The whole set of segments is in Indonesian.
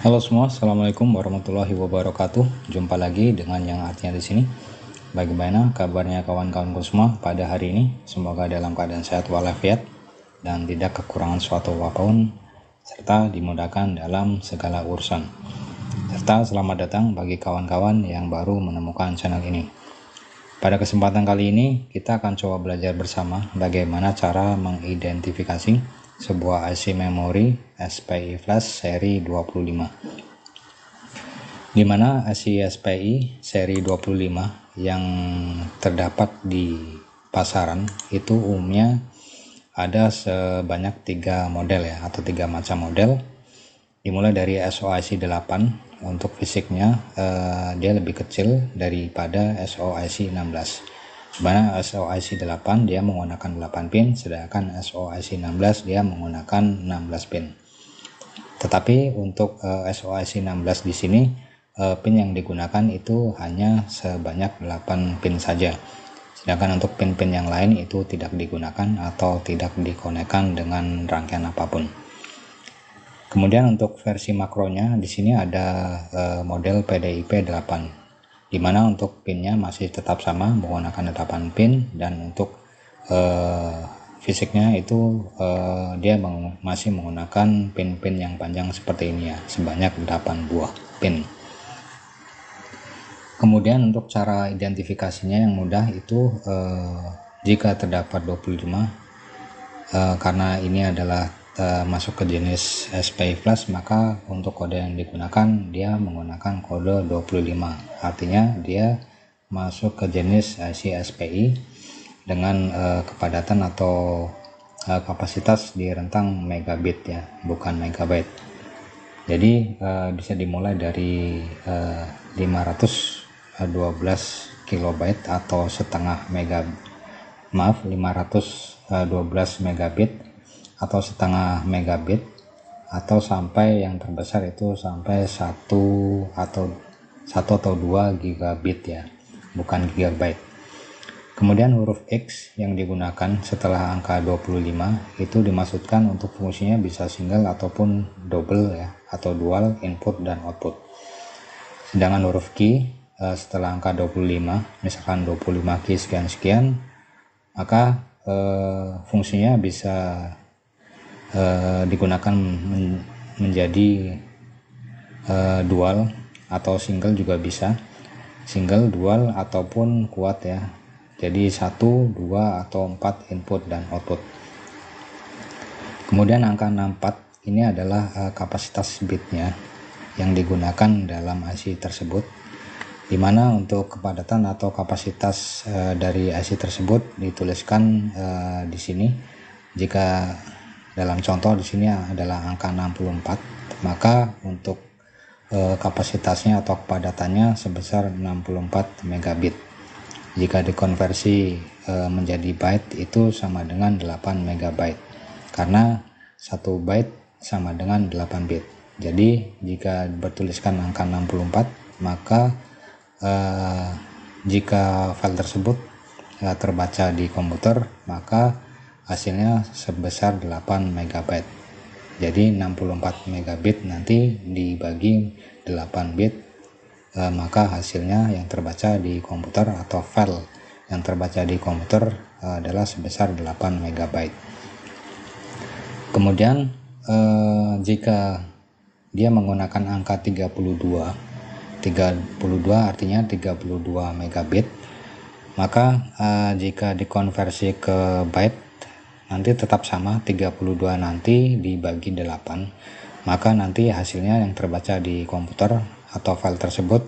Halo semua, assalamualaikum warahmatullahi wabarakatuh. Jumpa lagi dengan yang artinya di sini. Bagaimana kabarnya kawan-kawanku semua pada hari ini? Semoga dalam keadaan sehat walafiat dan tidak kekurangan suatu apapun, serta dimudahkan dalam segala urusan. Serta selamat datang bagi kawan-kawan yang baru menemukan channel ini. Pada kesempatan kali ini kita akan coba belajar bersama bagaimana cara mengidentifikasi sebuah IC memori SPI flash seri 25, di mana IC SPI seri 25 yang terdapat di pasaran itu umumnya ada sebanyak 3 model ya, atau 3 macam model. Dimulai dari SOIC 8. Untuk fisiknya dia lebih kecil daripada SOIC 16. Dimana SOIC 8 dia menggunakan 8 pin, sedangkan SOIC 16 dia menggunakan 16 pin. Tetapi untuk SOIC 16 di sini pin yang digunakan itu hanya sebanyak 8 pin saja. Sedangkan untuk pin-pin yang lain itu tidak digunakan atau tidak dikonekkan dengan rangkaian apapun. Kemudian untuk versi makronya di sini ada model PDIP 8, di mana untuk pinnya masih tetap sama menggunakan 8 pin, dan untuk fisiknya itu dia masih menggunakan pin-pin yang panjang seperti ini ya, sebanyak 8 buah pin. Kemudian untuk cara identifikasinya yang mudah itu jika terdapat 25, karena ini adalah masuk ke jenis SPI flash, maka untuk kode yang digunakan dia menggunakan kode 25. Artinya dia masuk ke jenis IC SPI dengan kepadatan atau kapasitas di rentang megabit ya, bukan megabyte. Jadi bisa dimulai dari 512 kilobyte atau setengah megabit, 512 megabit atau setengah megabit, atau sampai yang terbesar itu sampai 1 atau 2 gigabit ya, bukan gigabyte. Kemudian huruf X yang digunakan setelah angka 25 itu dimaksudkan untuk fungsinya bisa single ataupun double ya, atau dual input dan output. Sedangkan huruf Q setelah angka 25, misalkan 25 Q sekian-sekian, maka fungsinya bisa digunakan menjadi dual atau single juga bisa, single, dual ataupun kuat ya, jadi 1, 2 atau 4 input dan output. Kemudian angka 64 ini adalah kapasitas bitnya yang digunakan dalam IC tersebut, dimana untuk kepadatan atau kapasitas dari IC tersebut dituliskan di sini. Jika dalam contoh di sini adalah angka 64, maka untuk kapasitasnya atau kepadatannya sebesar 64 megabit. Jika dikonversi menjadi byte itu sama dengan 8 megabyte, karena 1 byte sama dengan 8 bit. Jadi jika bertuliskan angka 64, maka jika file tersebut terbaca di komputer, maka hasilnya sebesar 8 megabyte. Jadi 64 megabit nanti dibagi 8 bit, maka hasilnya yang terbaca di komputer atau file yang terbaca di komputer adalah sebesar 8 megabyte. Kemudian jika dia menggunakan angka 32 artinya 32 megabit, maka jika dikonversi ke byte nanti tetap sama, 32 nanti dibagi 8, maka nanti hasilnya yang terbaca di komputer atau file tersebut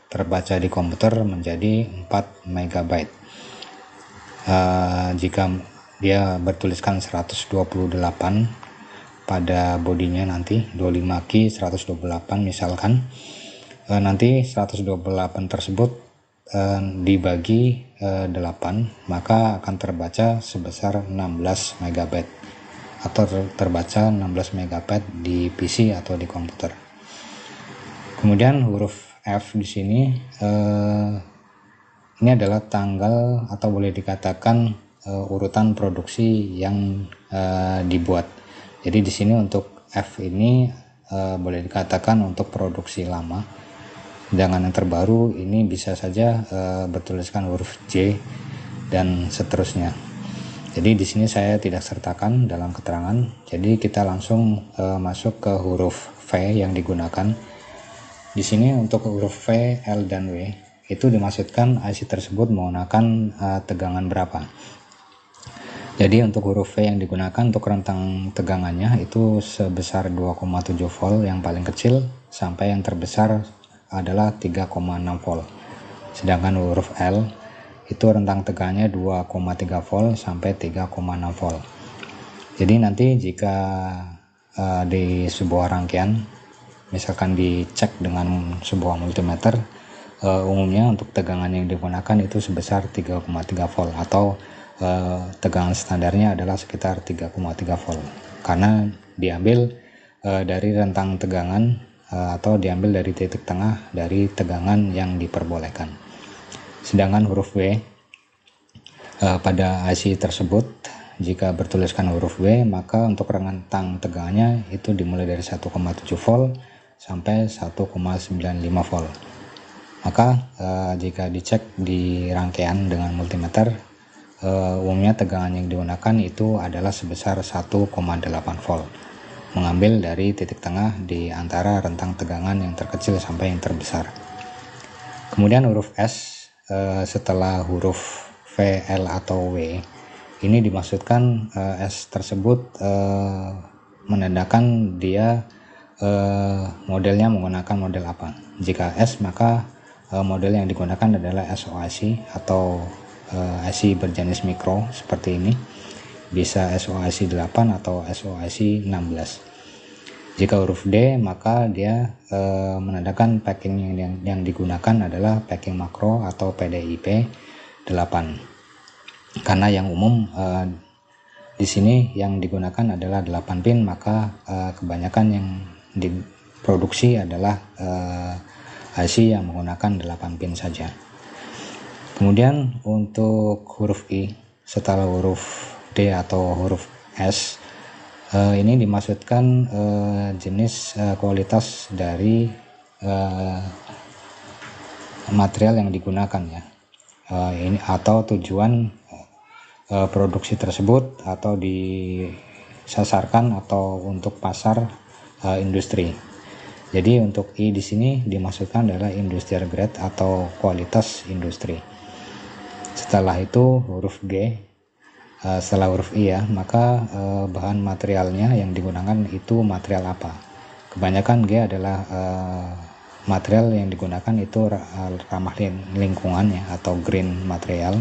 terbaca di komputer menjadi 4 megabyte. Jika dia bertuliskan 128 pada bodinya, nanti 25 Q 128 misalkan, nanti 128 tersebut dibagi 8, maka akan terbaca sebesar 16 megabyte atau terbaca 16 megabyte di PC atau di komputer. Kemudian huruf F di sini ini adalah tanggal atau boleh dikatakan urutan produksi yang dibuat. Jadi di sini untuk F ini boleh dikatakan untuk produksi lama. Sedangkan yang terbaru ini bisa saja bertuliskan huruf J dan seterusnya. Jadi di sini saya tidak sertakan dalam keterangan. Jadi kita langsung masuk ke huruf V yang digunakan. Di sini untuk huruf V, L, dan W itu dimaksudkan IC tersebut menggunakan tegangan berapa. Jadi untuk huruf V yang digunakan untuk rentang tegangannya itu sebesar 2,7 volt yang paling kecil sampai yang terbesar adalah 3,6 volt. Sedangkan huruf L itu rentang tegangannya 2,3 volt sampai 3,6 volt. Jadi nanti jika di sebuah rangkaian misalkan dicek dengan sebuah multimeter, umumnya untuk tegangan yang digunakan itu sebesar 3,3 volt atau tegangan standarnya adalah sekitar 3,3 volt karena diambil dari rentang tegangan atau diambil dari titik tengah dari tegangan yang diperbolehkan. Sedangkan huruf W pada IC tersebut jika bertuliskan huruf W, maka untuk rentang tegangannya itu dimulai dari 1,7 volt sampai 1,95 volt. Maka jika dicek di rangkaian dengan multimeter, umumnya tegangan yang digunakan itu adalah sebesar 1,8 volt, mengambil dari titik tengah di antara rentang tegangan yang terkecil sampai yang terbesar. Kemudian huruf S setelah huruf V, L, atau W, ini dimaksudkan S tersebut menandakan dia modelnya menggunakan model apa. Jika S, maka model yang digunakan adalah SOIC atau IC berjenis mikro seperti ini, bisa SOIC 8 atau SOIC 16. Jika huruf D, maka dia menandakan packing yang digunakan adalah packing makro atau PDIP 8. Karena yang umum di sini yang digunakan adalah 8 pin, maka kebanyakan yang diproduksi adalah IC yang menggunakan 8 pin saja. Kemudian untuk huruf I setelah huruf D atau huruf S, ini dimaksudkan jenis kualitas dari material yang digunakan ya. Ini atau tujuan produksi tersebut atau disasarkan atau untuk pasar industri. Jadi untuk I di sini dimaksudkan adalah industrial grade atau kualitas industri. Setelah itu huruf G, setelah huruf I ya, maka bahan materialnya yang digunakan itu material apa. Kebanyakan G adalah material yang digunakan itu ramah lingkungan ya, atau green material.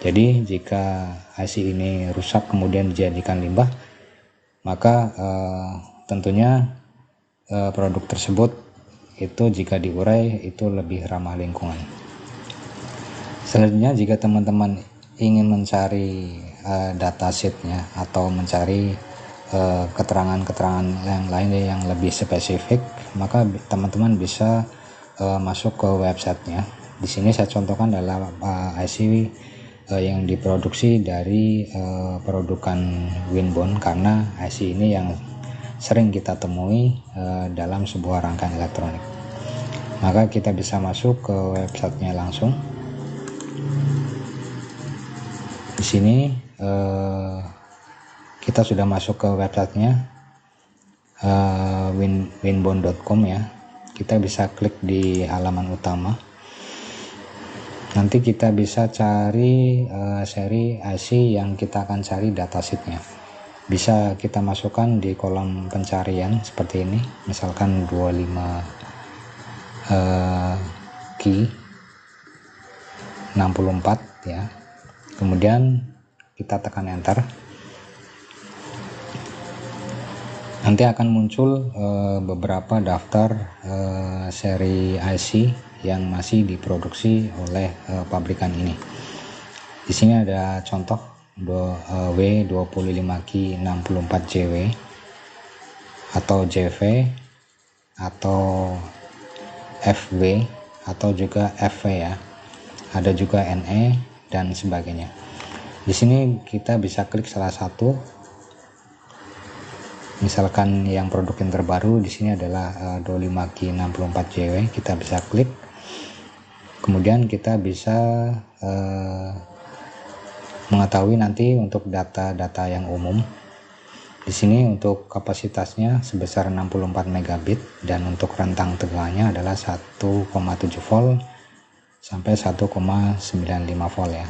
Jadi jika IC ini rusak kemudian dijadikan limbah, maka tentunya produk tersebut itu jika diurai itu lebih ramah lingkungan. Selanjutnya jika teman-teman ingin mencari datasheetnya atau mencari keterangan-keterangan yang lain yang lebih spesifik, maka teman-teman bisa masuk ke websitenya. Di sini saya contohkan adalah IC yang diproduksi dari produkan Winbond, karena IC ini yang sering kita temui dalam sebuah rangkaian elektronik. Maka kita bisa masuk ke websitenya langsung. Di sini kita sudah masuk ke websitenya winbond.com ya. Kita bisa klik di halaman utama. Nanti kita bisa cari seri IC yang kita akan cari datasheetnya. Bisa kita masukkan di kolom pencarian seperti ini, misalkan 25 key 64 ya. Kemudian kita tekan enter. Nanti akan muncul beberapa daftar seri IC yang masih diproduksi oleh pabrikan ini. Di sini ada contoh W25K64JW atau JV atau FW atau juga FV ya. Ada juga NE dan sebagainya. Di sini kita bisa klik salah satu. Misalkan yang produk yang terbaru di sini adalah 25K64JW, kita bisa klik. Kemudian kita bisa mengetahui nanti untuk data-data yang umum. Di sini untuk kapasitasnya sebesar 64 megabit dan untuk rentang tegaknya adalah 1,7 volt sampai 1,95 volt ya.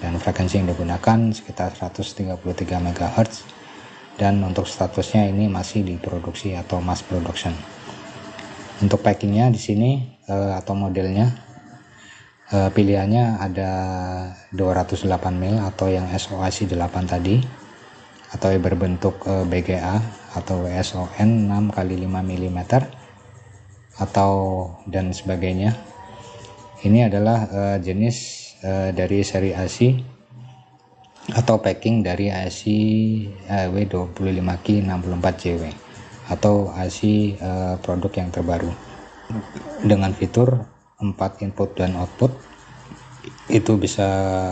Dan frekuensi yang digunakan sekitar 133 MHz, dan untuk statusnya ini masih diproduksi atau mass production. Untuk packingnya di sini atau modelnya, pilihannya ada 208 mil atau yang SOIC 8 tadi, atau berbentuk BGA atau WSON 6 x 5 mm atau dan sebagainya. Ini adalah jenis dari seri IC atau packing dari IC W25K64JW atau IC produk yang terbaru dengan fitur 4 input dan output. Itu bisa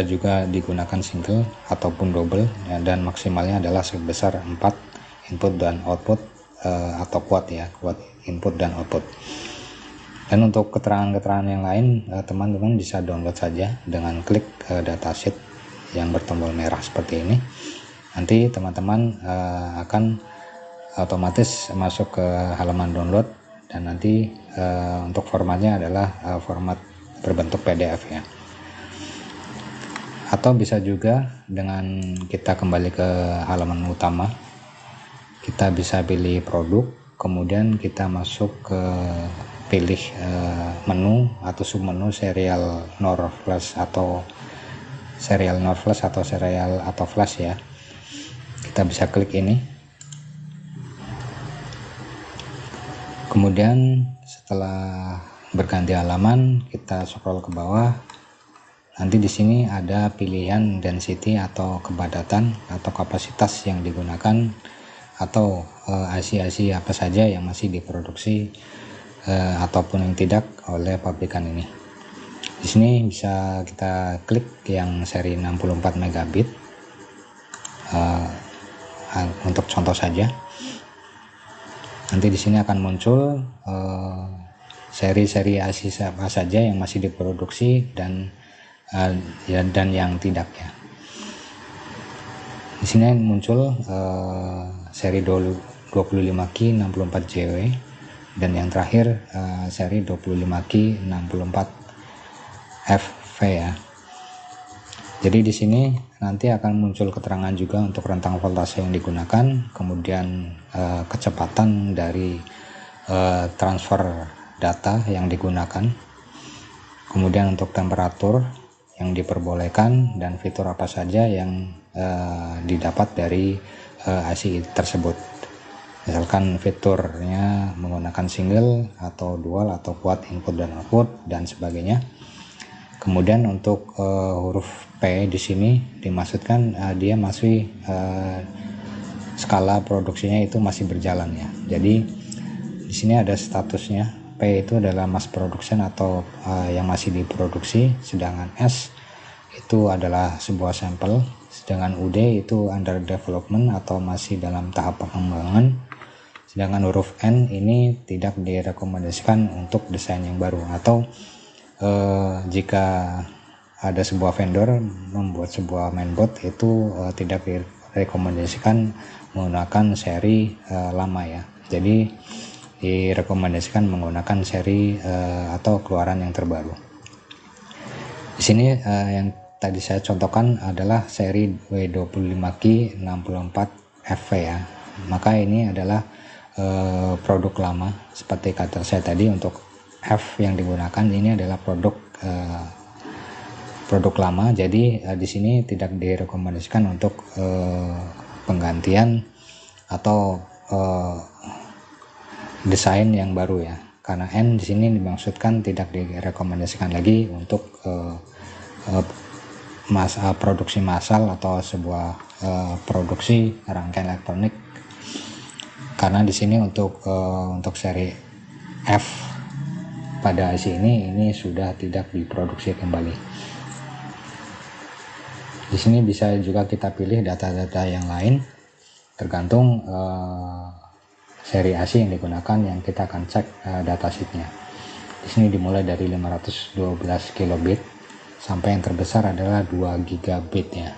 juga digunakan single ataupun double ya, dan maksimalnya adalah sebesar 4 input dan output atau quad ya, quad input dan output. Dan untuk keterangan-keterangan yang lain, teman-teman bisa download saja dengan klik datasheet yang bertombol merah seperti ini. Nanti teman-teman akan otomatis masuk ke halaman download, dan nanti untuk formatnya adalah format berbentuk PDF ya. Atau bisa juga dengan kita kembali ke halaman utama, kita bisa pilih produk, kemudian kita masuk ke pilih menu atau submenu serial NOR flash atau serial NOR flash atau serial atau flash ya. Kita bisa klik ini. Kemudian setelah berganti halaman, kita scroll ke bawah. Nanti di sini ada pilihan density atau kepadatan atau kapasitas yang digunakan, atau IC-IC apa saja yang masih diproduksi ataupun yang tidak oleh pabrikan ini. Di sini bisa kita klik yang seri 64 megabit untuk contoh saja. Nanti di sini akan muncul seri-seri IC apa saja yang masih diproduksi dan yang tidak ya. Di sini muncul seri 25K64JW dan yang terakhir seri 25K64FV ya. Jadi di sini nanti akan muncul keterangan juga untuk rentang voltase yang digunakan, kemudian kecepatan dari transfer data yang digunakan, kemudian untuk temperatur yang diperbolehkan, dan fitur apa saja yang didapat dari IC tersebut. Misalkan fiturnya menggunakan single atau dual atau quad input dan output dan sebagainya. Kemudian untuk huruf P di sini dimaksudkan dia masih skala produksinya itu masih berjalan ya. Jadi di sini ada statusnya. P itu adalah mass production atau yang masih diproduksi, sedangkan S itu adalah sebuah sampel, sedangkan UD itu under development atau masih dalam tahap pengembangan, sedangkan huruf N ini tidak direkomendasikan untuk desain yang baru, atau jika ada sebuah vendor membuat sebuah mainboard itu tidak direkomendasikan menggunakan seri lama ya. Jadi direkomendasikan menggunakan seri atau keluaran yang terbaru. Di sini yang tadi saya contohkan adalah seri W25K64FV ya. Maka ini adalah produk lama, seperti kata saya tadi. Untuk F yang digunakan ini adalah produk lama. Jadi di sini tidak direkomendasikan untuk penggantian atau desain yang baru ya, karena N di sini dimaksudkan tidak direkomendasikan lagi untuk produksi massal atau sebuah produksi rangkaian elektronik, karena di sini untuk seri F pada IC ini sudah tidak diproduksi kembali. Di sini bisa juga kita pilih data-data yang lain. tergantung seri AC yang digunakan, yang kita akan cek datasheetnya. Di sini dimulai dari 512 kilobit sampai yang terbesar adalah 2 gigabit ya.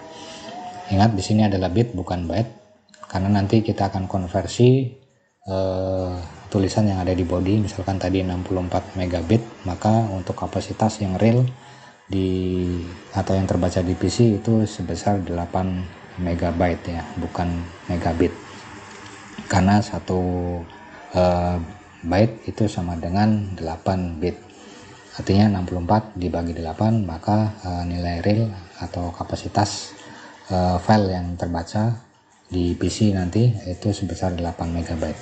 Ingat di sini adalah bit bukan byte, karena nanti kita akan konversi tulisan yang ada di body. Misalkan tadi 64 megabit, maka untuk kapasitas yang real atau yang terbaca di PC itu sebesar 8 megabyte ya, bukan megabit, karena 1 byte itu sama dengan 8 bit. Artinya 64 dibagi 8, maka nilai real atau kapasitas file yang terbaca di PC nanti itu sebesar 8 megabyte.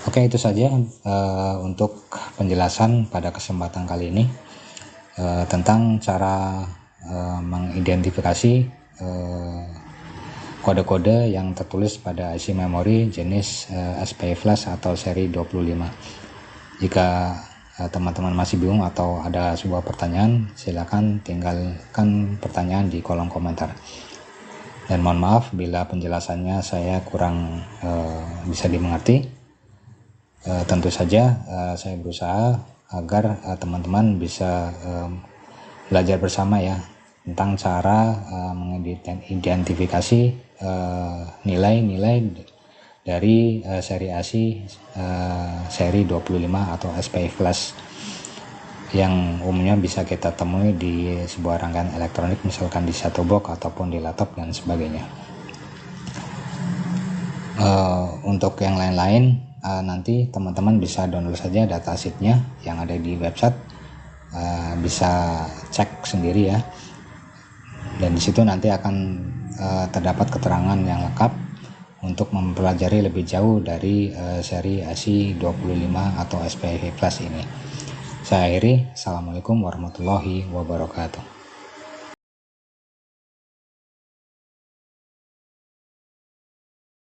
Oke, itu saja untuk penjelasan pada kesempatan kali ini tentang cara mengidentifikasi kode-kode yang tertulis pada IC memori jenis SPI flash atau seri 25. Jika teman-teman masih bingung atau ada sebuah pertanyaan, silakan tinggalkan pertanyaan di kolom komentar. Dan mohon maaf bila penjelasannya saya kurang bisa dimengerti. Tentu saja saya berusaha agar teman-teman bisa belajar bersama ya tentang cara mengidentifikasi nilai-nilai dari seri AC seri 25 atau SPI flash yang umumnya bisa kita temui di sebuah rangkaian elektronik, misalkan di set-top box ataupun di laptop dan sebagainya. Untuk yang lain-lain nanti teman-teman bisa download saja datasheetnya yang ada di website, bisa cek sendiri ya, dan disitu nanti akan terdapat keterangan yang lengkap untuk mempelajari lebih jauh dari seri AC 25 atau SPI flash ini. Saya akhiri, Assalamualaikum warahmatullahi wabarakatuh.